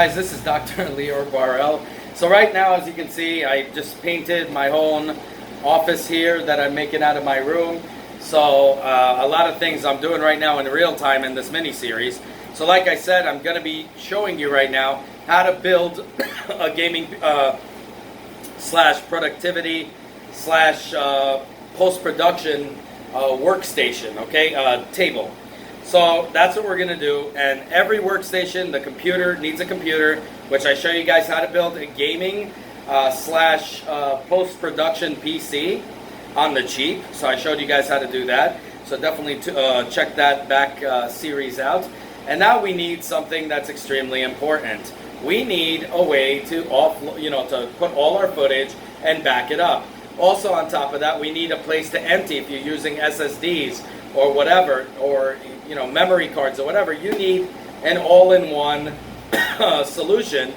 Guys, this is Dr. Leo Barrell. So right now, as you can see, I just painted my own office here that I'm making out of my room. So a lot of things I'm doing right now in real time in this mini-series. So like I said, I'm going to be showing you right now how to build a gaming slash productivity slash post-production workstation, okay, table. So that's what we're going to do, and every workstation, the computer needs a computer, which I show you guys how to build a gaming slash post-production PC on the cheap. So I showed you guys how to do that. So definitely check that back series out. And now we need something that's extremely important. We need a way to to put all our footage and back it up. Also on top of that, we need a place to empty if you're using SSDs or whatever, or memory cards or whatever. You need an all-in-one solution,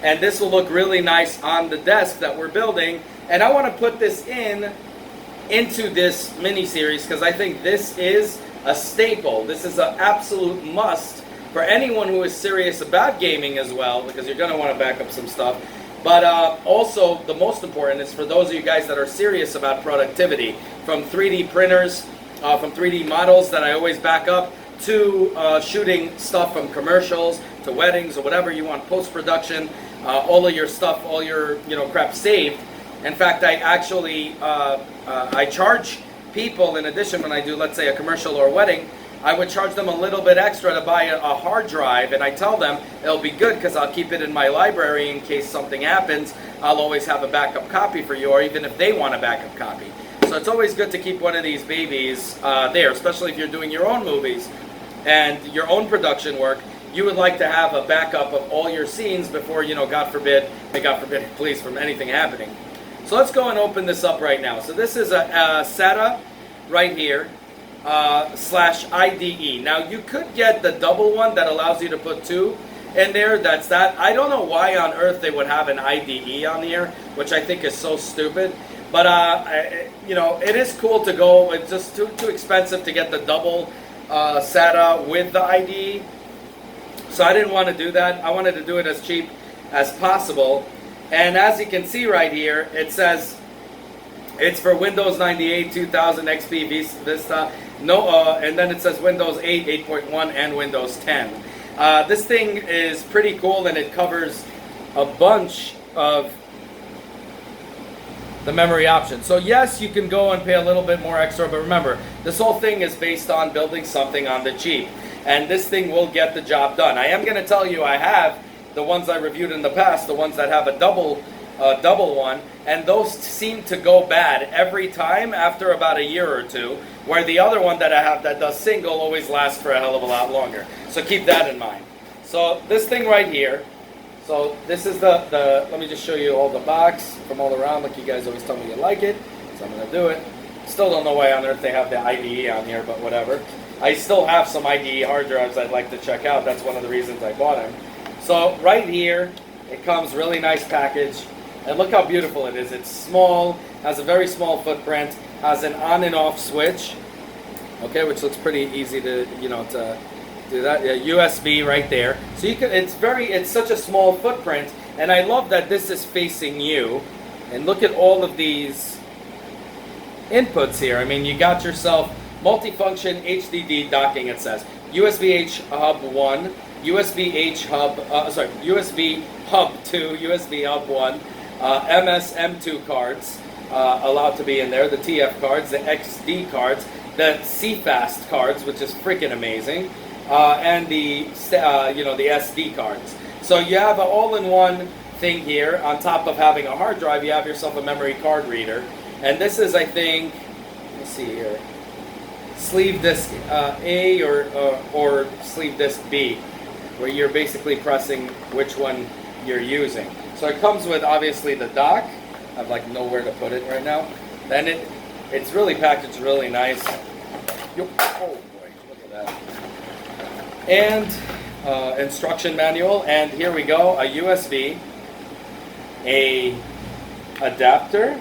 and this will look really nice on the desk that we're building. And I want to put this into this mini-series because I think this is a staple. This is an absolute must for anyone who is serious about gaming as well, because you're going to want to back up some stuff. But also, the most important is for those of you guys that are serious about productivity, from 3D printers, from 3D models that I always back up, to shooting stuff from commercials, to weddings, or whatever you want, post-production, all of your stuff, all your crap saved. In fact, I actually, I charge people, in addition, when I do, let's say, a commercial or a wedding, I would charge them a little bit extra to buy a hard drive, and I tell them it'll be good because I'll keep it in my library in case something happens. I'll always have a backup copy for you, or even if they want a backup copy. So it's always good to keep one of these babies there, especially if you're doing your own movies and your own production work. You would like to have a backup of all your scenes before, God forbid, please, from anything happening. So let's go and open this up right now. So this is a SATA right here, slash IDE. Now you could get the double one that allows you to put two in there. That's that. I don't know why on earth they would have an IDE on here, which I think is so stupid. But it is cool to go. It's just too expensive to get the double SATA with the IDE. So I didn't want to do that. I wanted to do it as cheap as possible. And as you can see right here, it says it's for Windows 98, 2000, XP, Vista. And then it says Windows 8, 8.1, and Windows 10. This thing is pretty cool, and it covers a bunch of the memory options. So yes, you can go and pay a little bit more extra, but remember, this whole thing is based on building something on the cheap. And this thing will get the job done. I am going to tell you, I have the ones I reviewed in the past, the ones that have a double one, and those seem to go bad every time after about a year or two, where the other one that I have that does single always lasts for a hell of a lot longer. So keep that in mind. So this thing right here, so this is let me just show you all the box from all around, like you guys always tell me you like it, so I'm going to do it. Still don't know why on earth they have the IDE on here, but whatever. I still have some IDE hard drives I'd like to check out. That's one of the reasons I bought them. So right here, it comes really nice package. And look how beautiful it is. It's small, has a very small footprint, has an on and off switch, okay, which looks pretty easy to, to do that. Yeah, USB right there. So you can, it's such a small footprint, and I love that this is facing you. And look at all of these inputs here. I mean, you got yourself multifunction HDD docking, it says. USB-H hub 1, USB-H hub, USB hub 2, USB hub 1, MS M2 cards allowed to be in there, the TF cards, the XD cards, the CFast cards, which is freaking amazing, and the SD cards. So you have an all-in-one thing here. On top of having a hard drive, you have yourself a memory card reader, and this is, I think, let's see here, sleeve disk A or sleeve disk B, where you're basically pressing which one you're using. So it comes with, obviously, the dock. I have like nowhere to put it right now. Then it's really packaged really nice. Oh boy, look at that. And instruction manual. And here we go, a USB, a adapter,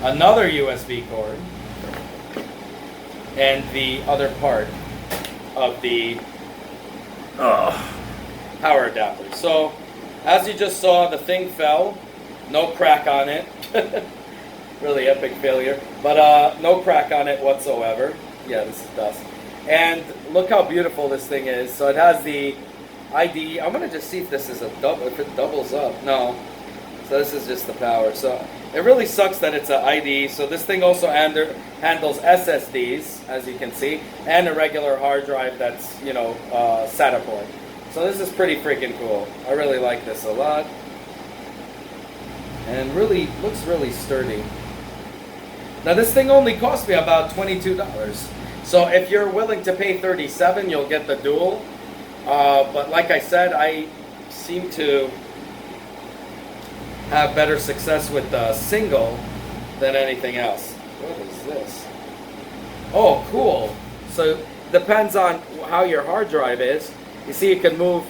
another USB cord, and the other part of the power adapter. So as you just saw, the thing fell, no crack on it. Really epic failure, but no crack on it whatsoever. Yeah, this is dust. And look how beautiful this thing is. So it has the ID. I'm gonna just see if this is a double, if it doubles up. No. So this is just the power. So it really sucks that it's an ID. So this thing also handles SSDs, as you can see, and a regular hard drive that's, you know, SATA port. So this is pretty freaking cool. I really like this a lot. And really, looks really sturdy. Now this thing only cost me about $22. So if you're willing to pay $37, you'll get the dual. But like I said, I seem to have better success with the single than anything else. What is this? Oh, cool. So depends on how your hard drive is. You see, you can move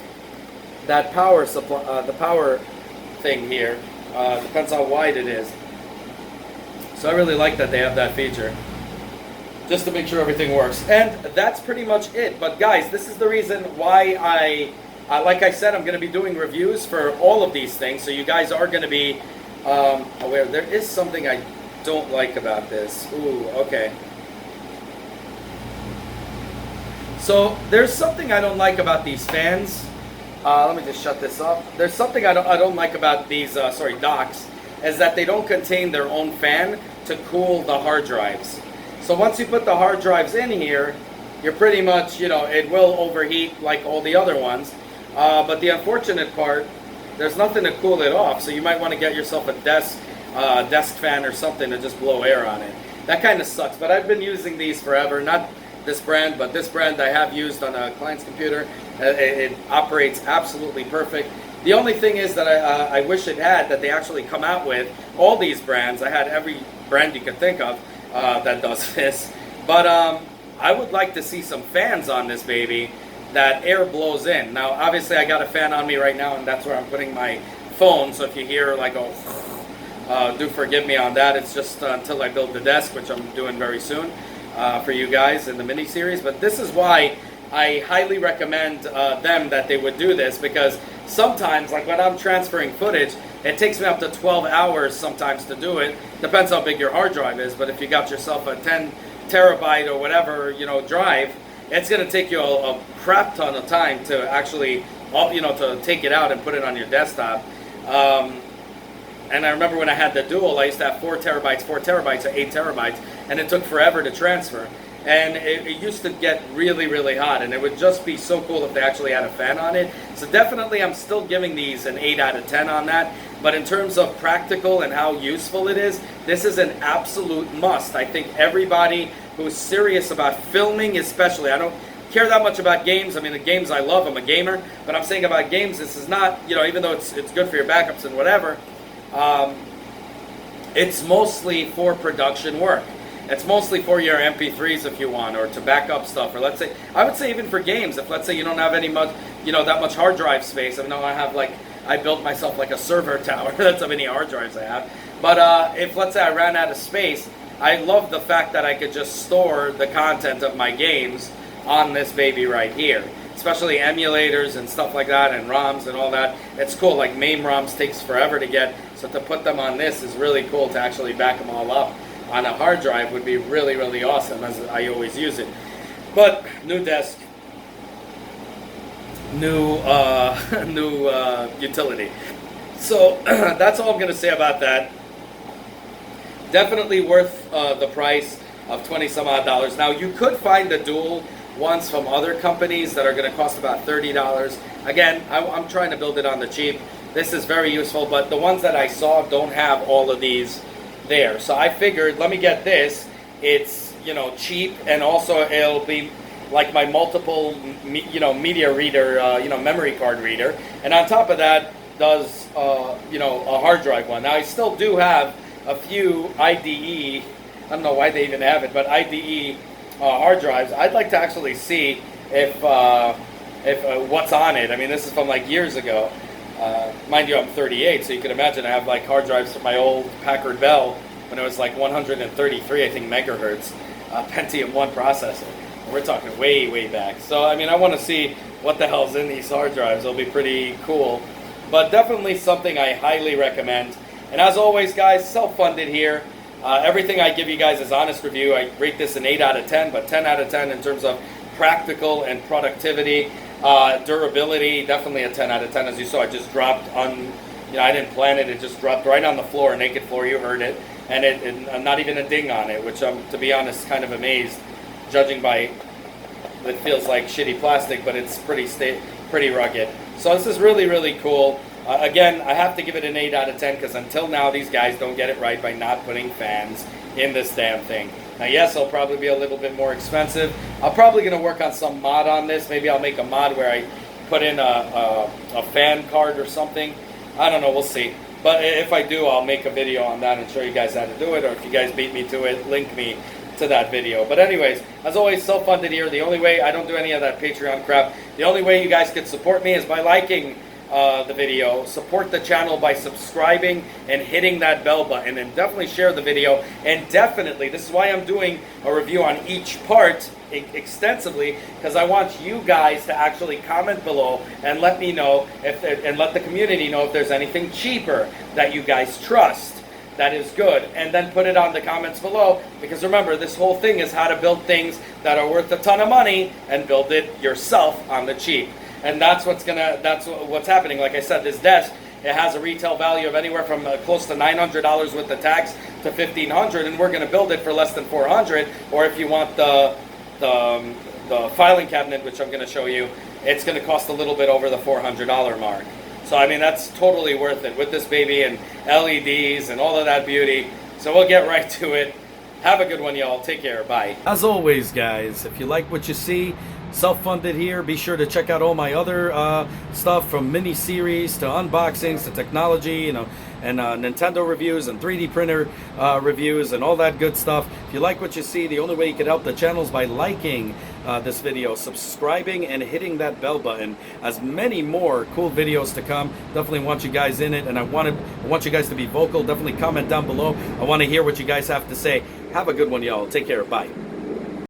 that power supply, the power thing here. Depends how wide it is. So I really like that they have that feature, just to make sure everything works. And that's pretty much it. But guys, this is the reason why like I said, I'm going to be doing reviews for all of these things. So you guys are going to be aware. There is something I don't like about this. Ooh, okay. So there's something I don't like about these fans. Let me just shut this up. There's something I don't like about these docks, is that they don't contain their own fan to cool the hard drives. So once you put the hard drives in here, you're pretty much, you know, it will overheat like all the other ones. But the unfortunate part, there's nothing to cool it off. So you might want to get yourself a desk fan or something to just blow air on it. That kind of sucks. But I've been using these forever. Not this brand, but this brand I have used on a client's computer. It operates absolutely perfect. The only thing is that I wish it had that they actually come out with all these brands. I had every brand you could think of that does this. But I would like to see some fans on this baby that air blows in. Now, obviously, I got a fan on me right now, and that's where I'm putting my phone. So if you hear like a do forgive me on that. It's just until I build the desk, which I'm doing very soon for you guys in the mini-series. But this is why I highly recommend them that they would do this, because sometimes, like when I'm transferring footage, it takes me up to 12 hours sometimes to do it. Depends how big your hard drive is, but if you got yourself a 10 terabyte or whatever, you know, drive, it's going to take you a crap ton of time to actually, you know, to take it out and put it on your desktop. And I remember when I had the dual, I used to have 4 terabytes, or 8 terabytes, and it took forever to transfer. And it used to get really, really hot, and it would just be so cool if they actually had a fan on it. So definitely I'm still giving these an 8 out of 10 on that. But in terms of practical and how useful it is, this is an absolute must. I think everybody who's serious about filming especially, I don't care that much about games. I mean, the games I love, I'm a gamer. But I'm saying about games, this is not, you know, even though it's good for your backups and whatever, it's mostly for production work. It's mostly for your MP3s if you want, or to back up stuff, or let's say, I would say even for games, if let's say you don't have any much, you know, that much hard drive space. I mean, I have like, I built myself like a server tower, that's how many hard drives I have. But if let's say I ran out of space, I love the fact that I could just store the content of my games on this baby right here. Especially emulators and stuff like that, and ROMs and all that. It's cool, like MAME ROMs takes forever to get, so to put them on this is really cool to actually back them all up on a hard drive would be really, really awesome, as I always use it. But new desk, new utility. So that's all I'm going to say about that. Definitely worth the price of 20 some odd dollars. Now you could find the dual ones from other companies that are going to cost about $30. Again, I'm trying to build it on the cheap. This is very useful, but the ones that I saw don't have all of these there. So I figured, let me get this. It's, you know, cheap, and also it'll be like my multiple, you know, media reader, you know, memory card reader. And on top of that, does, you know, a hard drive one. Now I still do have a few IDE, I don't know why they even have it, but IDE hard drives. I'd like to actually see if what's on it. I mean, this is from like years ago. Mind you, I'm 38, so you can imagine I have like hard drives from my old Packard Bell when it was like 133, I think, megahertz, Pentium 1 processor. We're talking way, way back. So, I mean, I want to see what the hell's in these hard drives. It'll be pretty cool. But definitely something I highly recommend. And as always, guys, self-funded here. Everything I give you guys is honest review. I rate this an 8 out of 10, but 10 out of 10 in terms of practical and productivity. Durability, definitely a 10 out of 10. As you saw, it just dropped on, I didn't plan it. It just dropped right on the floor, naked floor. You heard it. And not even a ding on it, which I'm, to be honest, kind of amazed, judging by, it feels like shitty plastic, but it's pretty rugged. So this is really, really cool. Again, I have to give it an 8 out of 10 because until now, these guys don't get it right by not putting fans in this damn thing. Now, yes, it'll probably be a little bit more expensive. I'm probably going to work on some mod on this. Maybe I'll make a mod where I put in a fan card or something. I don't know. We'll see. But if I do, I'll make a video on that and show you guys how to do it. Or if you guys beat me to it, link me to that video. But anyways, as always, self-funded here. The only way, I don't do any of that Patreon crap. The only way you guys can support me is by liking the video. Support the channel by subscribing and hitting that bell button, and definitely share the video. And definitely, this is why I'm doing a review on each part extensively, because I want you guys to actually comment below and let me know and let the community know if there's anything cheaper that you guys trust that is good, and then put it on the comments below, because remember, this whole thing is how to build things that are worth a ton of money and build it yourself on the cheap. And that's what's happening. Like I said, this desk, it has a retail value of anywhere from close to $900 with the tax to $1,500, and we're going to build it for less than $400. Or if you want the filing cabinet, which I'm going to show you, it's going to cost a little bit over the $400 mark. So I mean, that's totally worth it with this baby and LEDs and all of that beauty. So we'll get right to it. Have a good one, y'all. Take care. Bye. As always, guys, if you like what you see, self-funded here, be sure to check out all my other stuff, from mini-series to unboxings to technology, and Nintendo reviews and 3D printer reviews and all that good stuff. If you like what you see, the only way you can help the channel is by liking this video, subscribing, and hitting that bell button. As many more cool videos to come. Definitely want you guys in it, and I want you guys to be vocal. Definitely comment down below. I want to hear what you guys have to say. Have a good one, y'all. Take care. Bye.